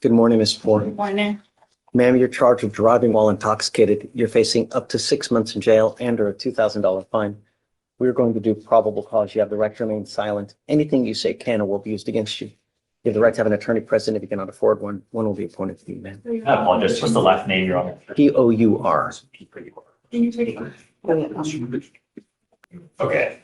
Good morning, Ms. Ford. Good morning. Ma'am, you're charged with driving while intoxicated. You're facing up to 6 months in jail and or a $2,000 fine. We're going to do probable cause. You have the right to remain silent. Anything you say can or will be used against you. You have the right to have an attorney present. If you cannot afford one, one will be appointed to you, ma'am. I apologize. What's the last name, Your Honor? P-O-U-R. Okay.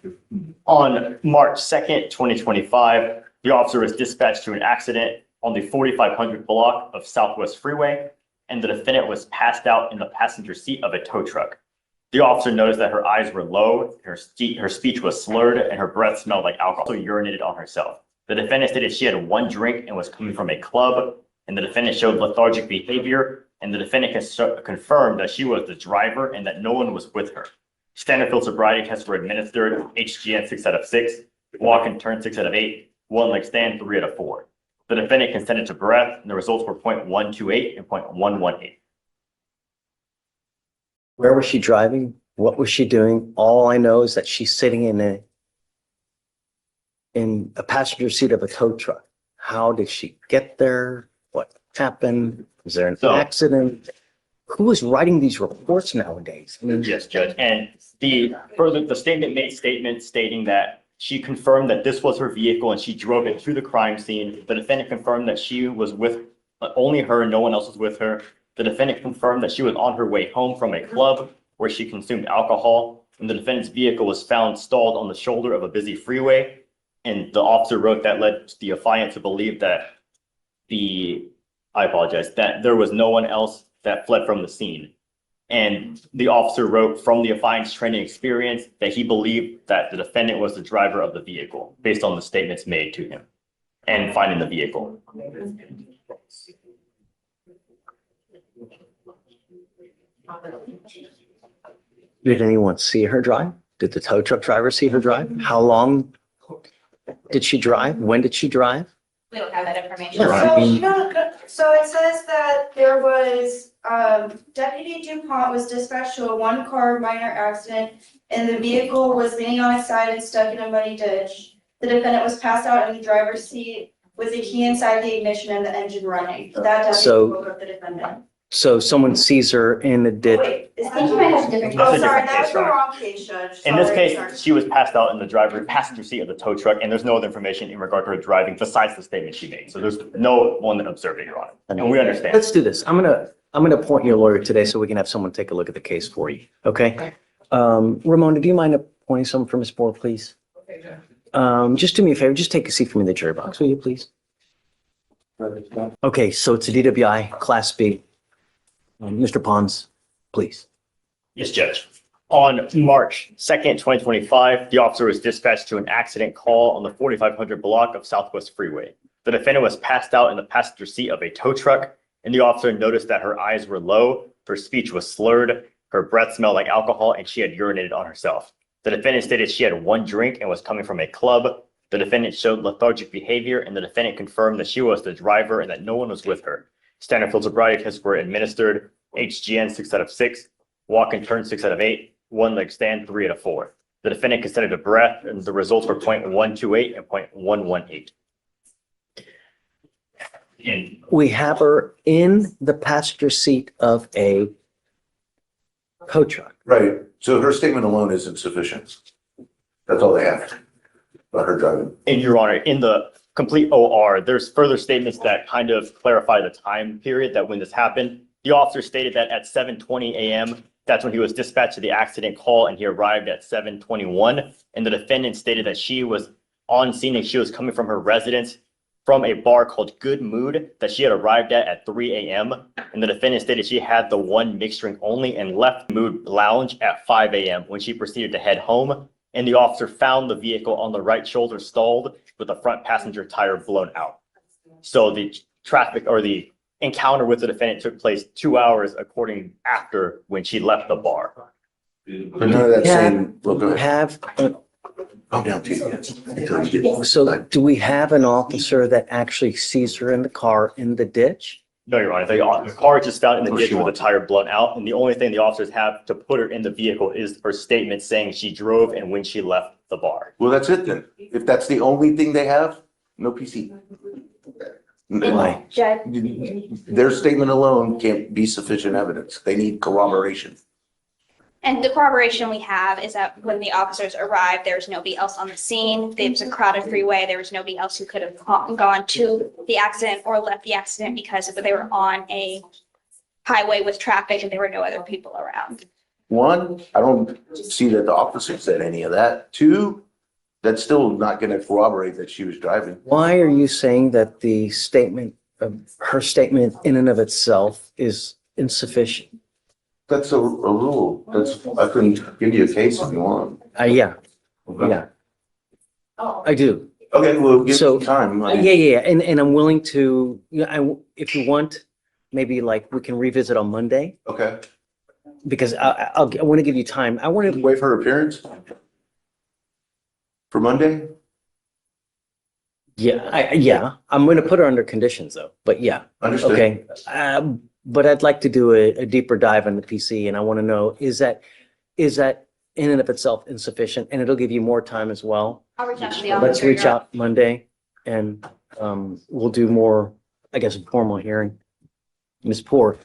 On March 2nd, 2025, the officer was dispatched to an accident on the 4500 block of Southwest Freeway, and the defendant was passed out in the passenger seat of a tow truck. The officer noticed that her eyes were low, her speech was slurred, and her breath smelled like alcohol. Also urinated on herself. The defendant stated she had one drink and was coming from a club, and the defendant showed lethargic behavior, and the defendant confirmed that she was the driver and that no one was with her. Standard field sobriety tests were administered, HGN 6 out of 6, walk and turn 6 out of 8, one leg stand 3 out of 4. The defendant consented to breath, and the results were 0.128 and 0.118. Where was she driving? What was she doing? All I know is that she's sitting in a passenger seat of a tow truck. How did she get there? What happened? Was there an accident? Who is writing these reports nowadays? I mean, Yes, Judge. And the statement made statements stating that she confirmed that this was her vehicle and she drove it to the crime scene. The defendant confirmed that she was with only her and no one else was with her. The defendant confirmed that she was on her way home from a club where she consumed alcohol. And the defendant's vehicle was found stalled on the shoulder of a busy freeway. And the officer wrote that led the affiant to believe that that there was no one else that fled from the scene. And the officer wrote from the affiant's training experience that he believed that the defendant was the driver of the vehicle based on the statements made to him and finding the vehicle. did anyone see her drive? Did the tow truck driver see her drive? How long did she drive? When did she drive? We don't have that information. So it says that there was, Deputy DuPont was dispatched to a one-car minor accident and the vehicle was leaning on its side and stuck in a muddy ditch. The defendant was passed out in the driver's seat with the key inside the ignition and the engine running. That deputy spoke of the defendant. So someone sees her in the ditch. Wait, is I think you might have a different. Oh, That's a sorry, different that was case, the right? wrong case, Judge. In this Sorry, case, sorry. she was passed out in the passenger seat of the tow truck, and there's no other information in regard to her driving besides the statement she made. So there's no one that observed it, Your Honor. And we understand. Let's do this. I'm gonna appoint your lawyer today so we can have someone take a look at the case for you. Okay? Ramona, do you mind appointing someone for Ms. Ford, please? Just do me a favor. Just take a seat for me in the jury box, will you, please? Okay, so it's a DWI Class B. Mr. Pons, please. Yes, Judge. On March 2nd, 2025, the officer was dispatched to an accident call on the 4500 block of Southwest Freeway. The defendant was passed out in the passenger seat of a tow truck, and the officer noticed that her eyes were low, her speech was slurred, her breath smelled like alcohol, and she had urinated on herself. The defendant stated she had one drink and was coming from a club. The defendant showed lethargic behavior, and the defendant confirmed that she was the driver and that no one was with her. Standard field sobriety tests were administered, HGN 6 out of 6, walk and turn 6 out of 8, one leg stand 3 out of 4. The defendant consented to breath, and the results were 0.128 and 0.118. And We have her in the passenger seat of a tow truck. Right, so her statement alone isn't sufficient. That's all they have about her driving. Your Honor, in the complete OR, there's further statements that kind of clarify the time period that when this happened. The officer stated that at 7:20 a.m., that's when he was dispatched to the accident call, and he arrived at 7:21. And the defendant stated that she was on scene and she was coming from her residence from a bar called Good Mood that she had arrived at 3 a.m. And the defendant stated she had the one mixed drink only and left Mood Lounge at 5 a.m. when she proceeded to head home. And the officer found the vehicle on the right shoulder stalled with the front passenger tire blown out. So the encounter with the defendant took place 2 hours after when she left the bar. But none of that same, well, go ahead. Calm down, Chief. So do we have an officer that actually sees her in the car in the ditch? No, Your Honor, the car is just found in the ditch with the tire blown out, and the only thing the officers have to put her in the vehicle is her statement saying she drove and when she left the bar. Well, that's it then. If that's the only thing they have, no PC. Why? Judge, Their statement alone can't be sufficient evidence. They need corroboration. and the corroboration we have is that when the officers arrived, there was nobody else on the scene. There was a crowded freeway. There was nobody else who could have gone to the accident or left the accident because they were on a highway with traffic and there were no other people around. One, I don't see that the officer said any of that. Two, that's still not gonna corroborate that she was driving. Why are you saying that the statement, her statement in and of itself is insufficient? That's a rule. I can give you a case if you want. Yeah, Okay. yeah. I do. Okay, well, give So- me time. Yeah. And I'm willing to, if you want, maybe like we can revisit on Monday Okay. because I want to give you time. I want to, Wait for her appearance? For Monday? yeah, I'm going to put her under conditions though, but yeah. Understood. Okay. But I'd like to do a deeper dive on the PC and I want to know, is that in and of itself insufficient? And it'll give you more time as well. I'll reach out to the officer. Let's reach out Monday and we'll do more, I guess, formal hearing. Ms. Poor,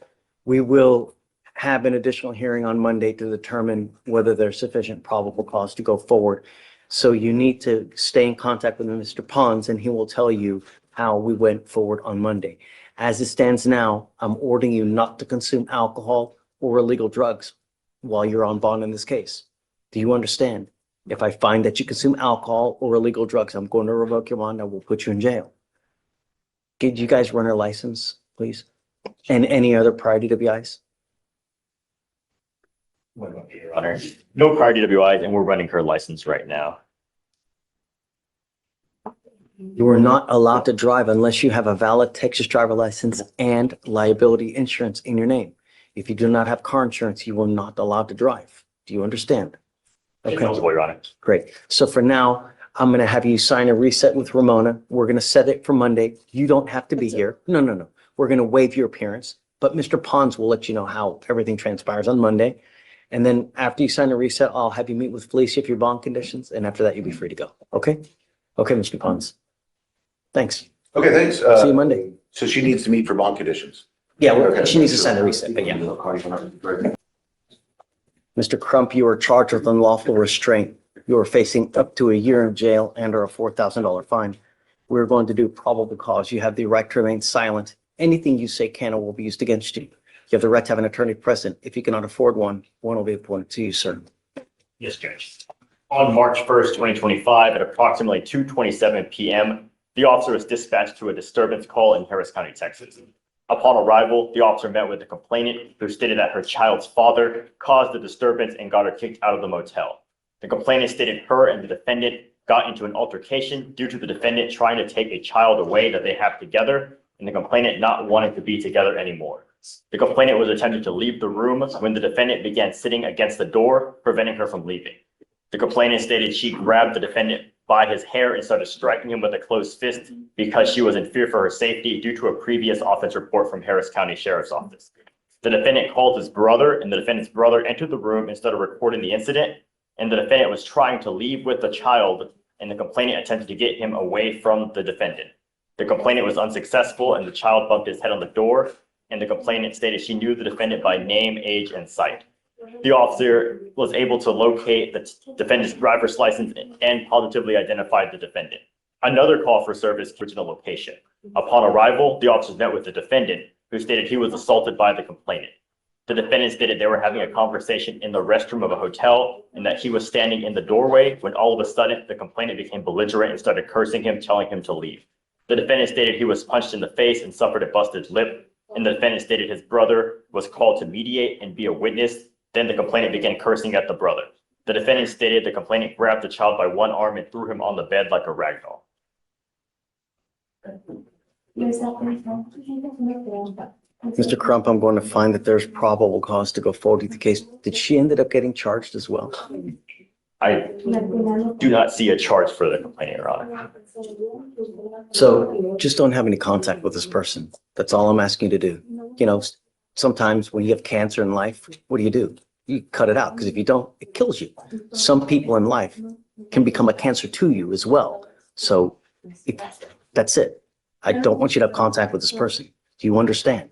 we will have an additional hearing on Monday to determine whether there's sufficient probable cause to go forward. So you need to stay in contact with Mr. Pons and he will tell you how we went forward on Monday. As it stands now, I'm ordering you not to consume alcohol or illegal drugs while you're on bond in this case. Do you understand? If I find that you consume alcohol or illegal drugs, I'm going to revoke your bond. I will put you in jail. Could you guys run her license, please? And any other prior DWIs? Your Honor, no prior DWIs, and we're running her license right now. You are not allowed to drive unless you have a valid Texas driver license and liability insurance in your name. If you do not have car insurance, you are not allowed to drive. Do you understand? Okay, Eligible, Your Honor. great. So for now, I'm going to have you sign a reset with Ramona. We're going to set it for Monday. You don't have to be here. No. We're going to waive your appearance, but Mr. Pons will let you know how everything transpires on Monday. And then after you sign a reset, I'll have you meet with Felicia if your bond conditions. And after that, you'll be free to go. Okay? Okay, Mr. Pons. Thanks. Okay, thanks. See you Monday. So she needs to meet for bond conditions. Yeah, Okay. she needs to sign a reset, but yeah. Mr. Crump, you are charged with unlawful restraint. You are facing up to a year in jail and or a $4,000 fine. We're going to do probable cause. You have the right to remain silent. Anything you say can or will be used against you. You have the right to have an attorney present. If you cannot afford one will be appointed to you, sir. Yes, Judge. On March 1st, 2025, at approximately 2:27 p.m., the officer was dispatched to a disturbance call in Harris County, Texas. Upon arrival, the officer met with the complainant, who stated that her child's father caused the disturbance and got her kicked out of the motel. The complainant stated her and the defendant got into an altercation due to the defendant trying to take a child away that they have together and the complainant not wanting to be together anymore. The complainant was attempting to leave the room when the defendant began sitting against the door, preventing her from leaving. The complainant stated she grabbed the defendant by his hair and started striking him with a closed fist because she was in fear for her safety due to a previous offense report from Harris County Sheriff's Office. The defendant called his brother, and the defendant's brother entered the room and started recording the incident, and the defendant was trying to leave with the child, and the complainant attempted to get him away from the defendant. The complainant was unsuccessful, and the child bumped his head on the door, and the complainant stated she knew the defendant by name, age, and sight. The officer was able to locate the defendant's driver's license and positively identified the defendant. Another call for service to original location. Upon arrival, the officers met with the defendant, who stated he was assaulted by the complainant. The defendant stated they were having a conversation in the restroom of a hotel and that he was standing in the doorway when all of a sudden the complainant became belligerent and started cursing him, telling him to leave. The defendant stated he was punched in the face and suffered a busted lip, and the defendant stated his brother was called to mediate and be a witness. Then the complainant began cursing at the brother. The defendant stated the complainant grabbed the child by one arm and threw him on the bed like a rag doll. Mr. Crump, I'm going to find that there's probable cause to go forward with the case. Did she ended up getting charged as well? I do not see a charge for the complainant, Your Honor. So just don't have any contact with this person. That's all I'm asking you to do. You know, sometimes when you have cancer in life, what do? You cut it out, because if you don't, it kills you. Some people in life can become a cancer to you as well. So that's it. I don't want you to have contact with this person. Do you understand?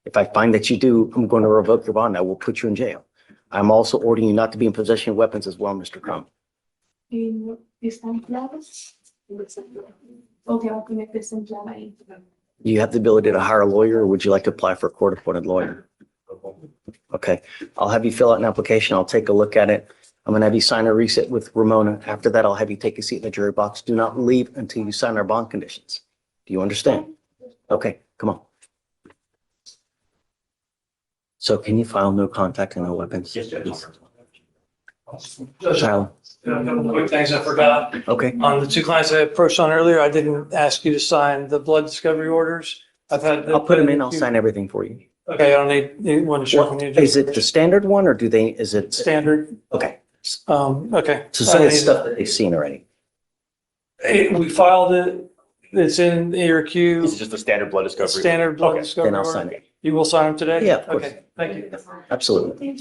If I find that you do, I'm going to revoke your bond. I will put you in jail. I'm also ordering you not to be in possession of weapons as well, Mr. Crump. ¿Están claros? Ok, voy a poner que estén claros ahí. You have the ability to hire a lawyer, or would you like to apply for a court-appointed lawyer? Okay, I'll have you fill out an application. I'll take a look at it. I'm gonna have you sign a receipt with Ramona. After that, I'll have you take a seat in the jury box. Do not leave until you sign our bond conditions. Do you understand? Okay, come on. So can you file no contact and no weapons? Yes, Judge. Tyler, A couple quick things I forgot. okay, On the two clients I approached on earlier, I didn't ask you to sign the blood discovery orders. I've had. I'll put them in. I'll sign everything for you. Okay, I don't need one to show from you. Is it the standard one or is it? Standard? Okay, Okay. so some of the stuff that they've seen already. We filed it. It's in your queue. This is just a standard blood discovery. Standard blood Okay. discovery Then I'll order. sign it. You will sign them today? Yeah, of course. Okay, thank you. Absolutely.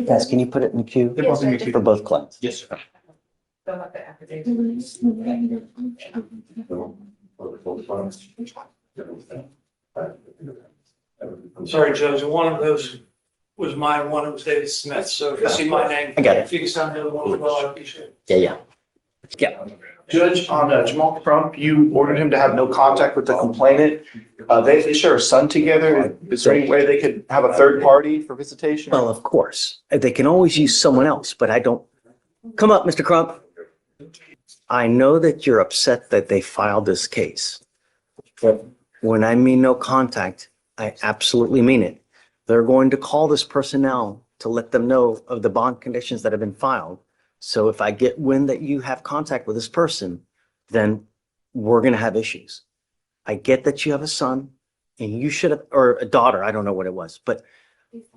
Guys, can you put it in the queue Yes, sir. for both clients? Yes, sir. Sorry, Judge, one of those was mine, one was David Smith, so if you see my name. I got it. If you can sign the other one as well, I appreciate it. Yeah. Yeah. Judge, on Jamal Crump, you ordered him to have no contact with the complainant. They share a son together. Is there any way they could have a third party for visitation? Well, of course, they can always use someone else, but I don't. Come up, Mr. Crump. I know that you're upset that they filed this case. But when I mean no contact, I absolutely mean it. They're going to call this person now to let them know of the bond conditions that have been filed. So if I get wind that you have contact with this person, then we're going to have issues. I get that you have a son and you should have, or a daughter, I don't know what it was, but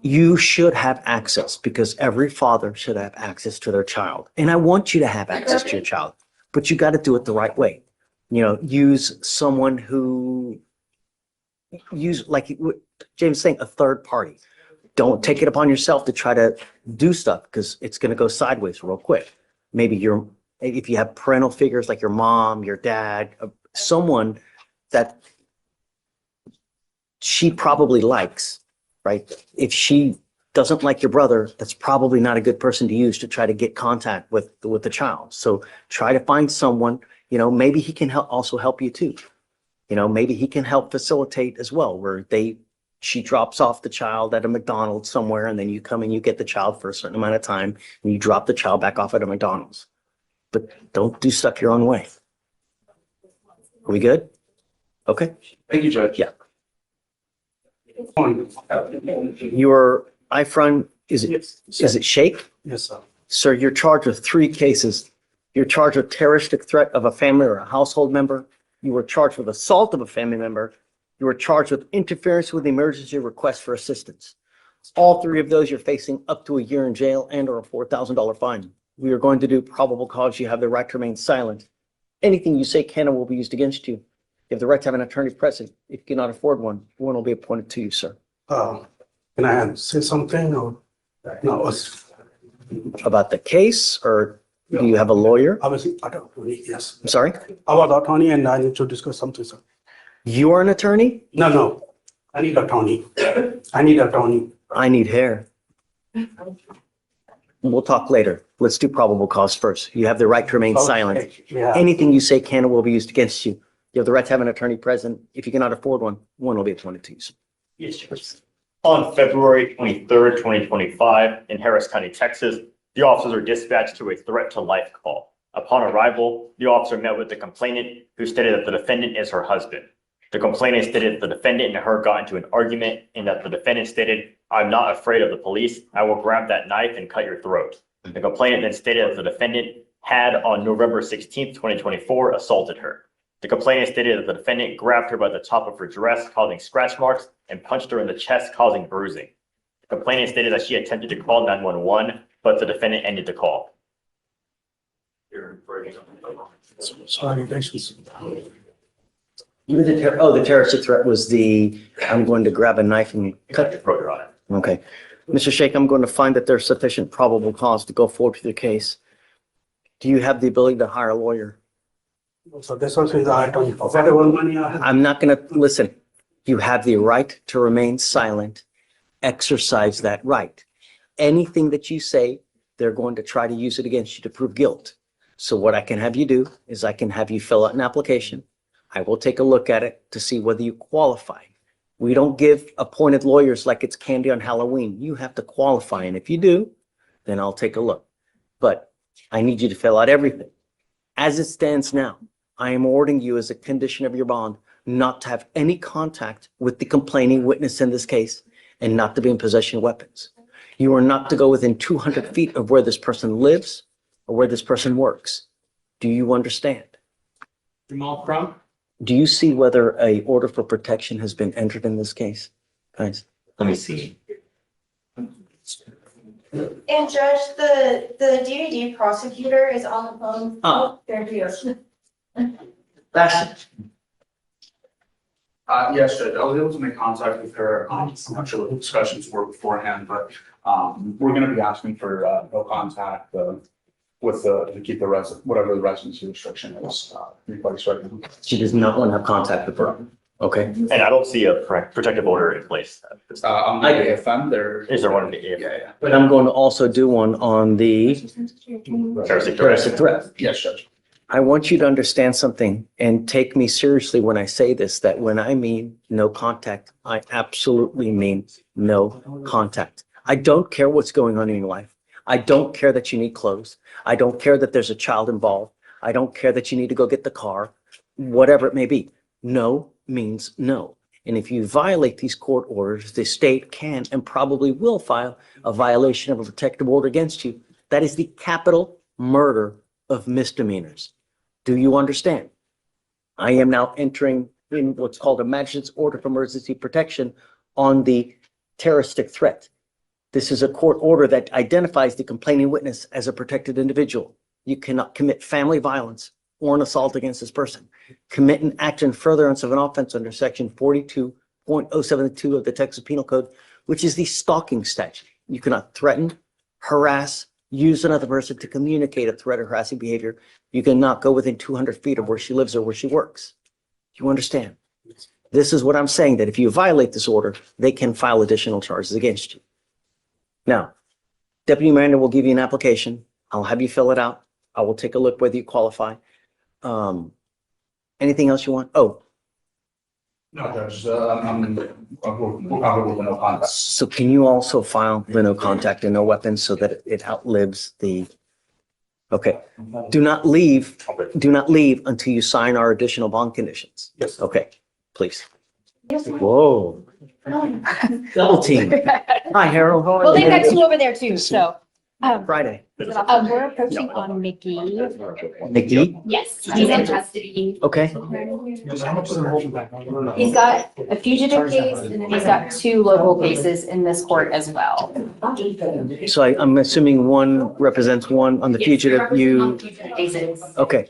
you should have access because every father should have access to their child. And I want you to have access to your child, but you got to do it the right way. You know, use someone who like James is saying, a third party. Don't take it upon yourself to try to do stuff because it's going to go sideways real quick. Maybe if you have parental figures like your mom, your dad, someone that she probably likes, right? If she doesn't like your brother, that's probably not a good person to use to try to get contact with the child. So try to find someone, maybe he can also help you too. Maybe he can help facilitate as well, where she drops off the child at a McDonald's somewhere, and then you come and you get the child for a certain amount of time, and you drop the child back off at a McDonald's. But don't do stuff your own way. Are we good? Okay. Thank you, Judge. Yeah. Your iFront, is it Shake? Yes, sir. Sir, you're charged with 3 cases. You're charged with terroristic threat of a family or a household member. You were charged with assault of a family member. You were charged with interference with emergency request for assistance. All 3 of those, you're facing up to a year in jail and or a $4,000 fine. We are going to do probable cause. You have the right to remain silent. Anything you say can and will be used against you. You have the right to have an attorney present. If you cannot afford one will be appointed to you, sir. Can I say something or no? About the case, or do you have a lawyer? I was attorney, yes. I'm sorry? I was attorney and I need to discuss something, sir. You are an attorney? No. I need attorney. I need attorney. I need hair. We'll talk later. Let's do probable cause first. You have the right to remain silent. Okay, yeah. Anything you say can and will be used against you. You have the right to have an attorney present. If you cannot afford one will be appointed to you. sir. Yes, Judge. On February 23rd, 2025, in Harris County, Texas, the officers were dispatched to a threat to life call. Upon arrival, the officer met with the complainant, who stated that the defendant is her husband. The complainant stated that the defendant and her got into an argument and that the defendant stated, "I'm not afraid of the police. I will grab that knife and cut your throat." The complainant then stated that the defendant had on November 16th, 2024, assaulted her. The complainant stated that the defendant grabbed her by the top of her dress, causing scratch marks, and punched her in the chest, causing bruising. The complainant stated that she attempted to call 911, but the defendant ended the call. Sorry, patience. The terroristic threat was I'm going to grab a knife and cut. Your throat, Your Honor. Okay. Mr. Sheikh, I'm going to find that there's sufficient probable cause to go forward with your case. Do you have the ability to hire a lawyer? So this also is item, whatever money I have. I'm not gonna, listen, you have the right to remain silent. Exercise that right. Anything that you say, they're going to try to use it against you to prove guilt. So what I can have you do is I can have you fill out an application. I will take a look at it to see whether you qualify. We don't give appointed lawyers like it's candy on Halloween. You have to qualify, and if you do, then I'll take a look. But I need you to fill out everything. As it stands now, I am ordering you as a condition of your bond not to have any contact with the complaining witness in this case and not to be in possession of weapons. You are not to go within 200 feet of where this person lives or where this person works. Do you understand? Jamal Crump? Do you see whether a order for protection has been entered in this case? Guys, Let me see. And Judge, the DVD prosecutor is on the phone. Oh. There he is. that's Yes, Judge, I was able to make contact with her. I'm not sure what the discussions were beforehand, but we're gonna be asking for no contact with to keep the whatever the residency restriction is in place right now. she does not want to have contact with her. Okay. And I don't see a protective order in place. On the AFM, there. Is there one in the AFM? Yeah. But I'm going to also do one on the Terroristic terroristic threat. Yes, Judge. I want you to understand something and take me seriously when I say this, that when I mean no contact, I absolutely mean no contact. I don't care what's going on in your life. I don't care that you need clothes. I don't care that there's a child involved. I don't care that you need to go get the car, whatever it may be. No means no. And if you violate these court orders, the state can and probably will file a violation of a protective order against you. That is the capital murder of misdemeanors. Do you understand? I am now entering in what's called a magistrate's order for emergency protection on the terroristic threat. This is a court order that identifies the complaining witness as a protected individual. You cannot commit family violence or an assault against this person. Commit an act in furtherance of an offense under section 42.072 of the Texas Penal Code, which is the stalking statute. You cannot threaten, harass, use another person to communicate a threat or harassing behavior. You cannot go within 200 feet of where she lives or where she works. Do you understand? This is what I'm saying, that if you violate this order, they can file additional charges against you. Now, Deputy Miranda will give you an application. I'll have you fill it out. I will take a look whether you qualify. Anything else you want? Oh, No, Judge, we're comfortable with no contact. so can you also file the no contact and no weapons so that it outlives the, okay. Do not leave until you sign our additional bond conditions. Yes. Okay, please. Whoa. Double team. Hi, Harold. How are Well, they've you? got two over there too, so. Friday. We're approaching on Mickey. Nikki? Yes, he's in custody. Okay. He's got a fugitive case and then he's got two local cases in this court as well. So I'm assuming one represents one on the fugitive, you, Cases. okay.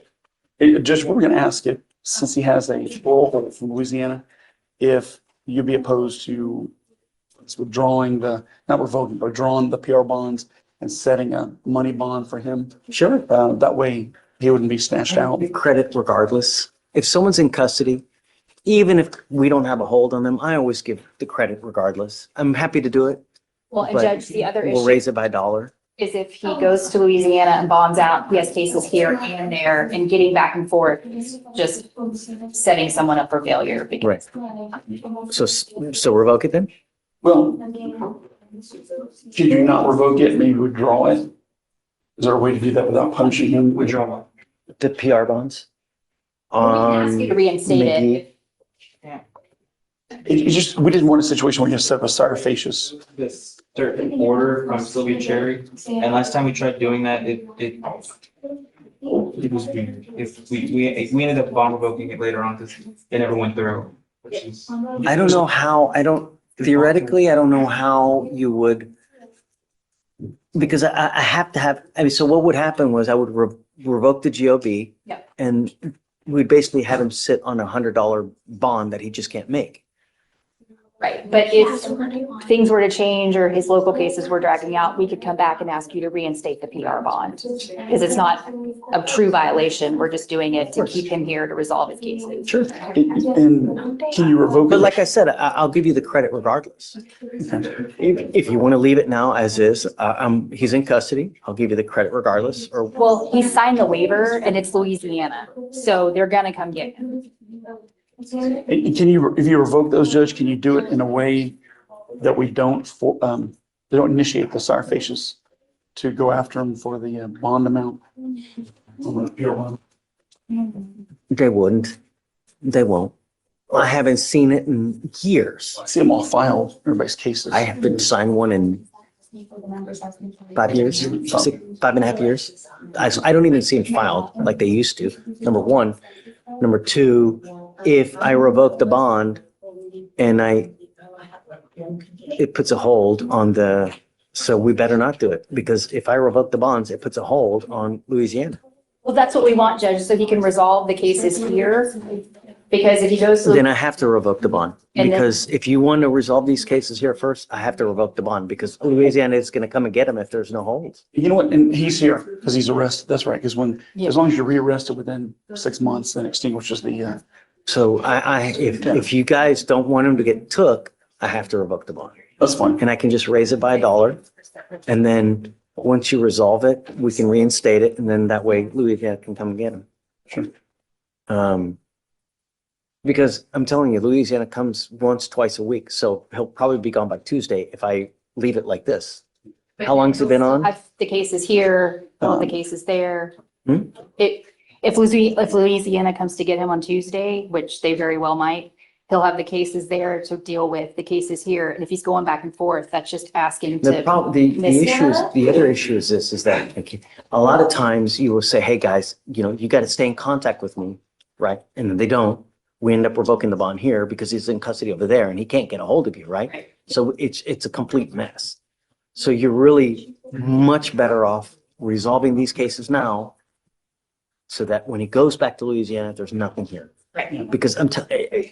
Hey, Judge, we're gonna ask if, since he has a parole hold from Louisiana, if you'd be opposed to withdrawing not revoking, but drawing the PR bonds and setting a money bond for him. Sure. That way he wouldn't be snatched out. Credit regardless. If someone's in custody, even if we don't have a hold on them, I always give the credit regardless. I'm happy to do it. Well, and But Judge, the other We'll issue raise it by $1. is if he goes to Louisiana and bonds out, he has cases here and there and getting back and forth, just setting someone up for failure. because- So revoke it then? Well, could you not revoke it, maybe withdraw it? Is there a way to do that without punishing him? Withdraw. The PR bonds? We can ask you to reinstate Mickey. it. It's just, we didn't want a situation where you set up a stare facious. This certain order from Sylvia Cherry, and last time we tried doing that, it was weird. If we ended up bond revoking it later on because it never went through, which is. I don't know how, theoretically, I don't know how you would, because I have to have, so what would happen was I would revoke the GOB. Yep. And we'd basically have him sit on $100 bond that he just can't make. Right, but if things were to change or his local cases were dragging out, we could come back and ask you to reinstate the PR bond. Because it's not a true violation, we're just doing it to keep him here to resolve his cases. Sure. And can you revoke But it? like I said, I'll give you the credit regardless. If you want to leave it now as is, he's in custody. I'll give you the credit regardless, or Well, he signed the waiver and it's Louisiana, so they're gonna come get him. And can you, if you revoke those, Judge, can you do it in a way that we don't, they don't initiate the sour facias to go after him for the bond amount? they wouldn't. They won't. I haven't seen it in years. I see them all filed, everybody's cases. I haven't signed one in 5 years, 5.5 years. I don't even see them filed like they used to, number one. Number two, if I revoke the bond and it puts a hold on so we better not do it, because if I revoke the bonds, it puts a hold on Louisiana. Well, that's what we want, Judge, so he can resolve the cases here. Because if he goes to. Then I have to revoke the bond, And then- because if you want to resolve these cases here first, I have to revoke the bond, because Louisiana is going to come and get him if there's no holds. You know what, and he's here because he's arrested, that's right, because Yeah. as long as you're rearrested within 6 months, then extinguishes the, So if you guys don't want him to get took, I have to revoke the bond. that's fine. And I can just raise it by $1. And then once you resolve it, we can reinstate it. And then that way Louisiana can come and get him. Sure. Because I'm telling you, Louisiana comes once, twice a week. So he'll probably be gone by Tuesday if I leave it like this. How long's it been on? Have the cases here, all the cases there. Hmm? If Louisiana comes to get him on Tuesday, which they very well might, he'll have the cases there to deal with, the cases here. And if he's going back and forth, that's just asking The to. problem, the other issue is this, is that okay, a lot of times you will say, hey, guys, you got to stay in contact with me, right? And then they don't. We end up revoking the bond here because he's in custody over there and he can't get a hold of you, right? So it's a complete mess. So you're really much better off resolving these cases now so that when he goes back to Louisiana, there's nothing here. Right. Because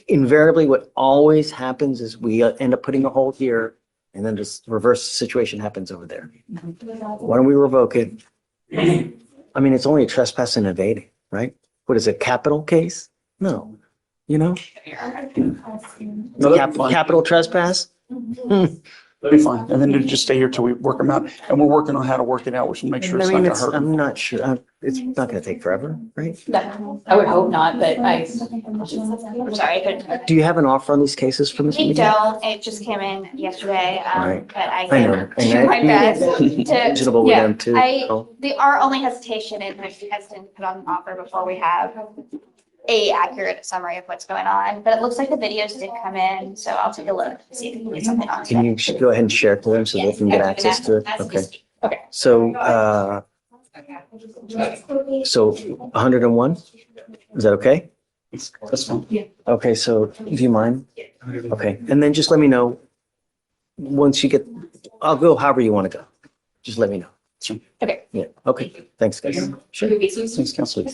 invariably what always happens is we end up putting a hold here and then this reverse situation happens over there. Why don't we revoke it? I mean, it's only a trespass and evading, right? What is it, capital case? No, no, that's fine. capital trespass? That'd be fine. And then to just stay here till we work them out. And we're working on how to work it out, which will make sure it's I not mean, gonna hurt. I'm not sure. It's not going to take forever, right? I would hope not, but I'm sorry, but Do you have an offer on these cases from this We meeting? don't, it just came in yesterday, Right. but I I know. can do my best Reasonable with yeah, them too. our only hesitation is that she has to put on an offer before we have a accurate summary of what's going on, but it looks like the videos did come in, so I'll take a look, see if we can get something on. Can you go ahead and share it to them so they can get access to it? Okay. So, so 101? Is that okay? That's fine. Okay, so do you mind? Okay, and then just let me know once you get, I'll go however you want to go. Just let me know. Okay. Yeah, okay. Thanks, guys. Sure. Thanks, Counselor.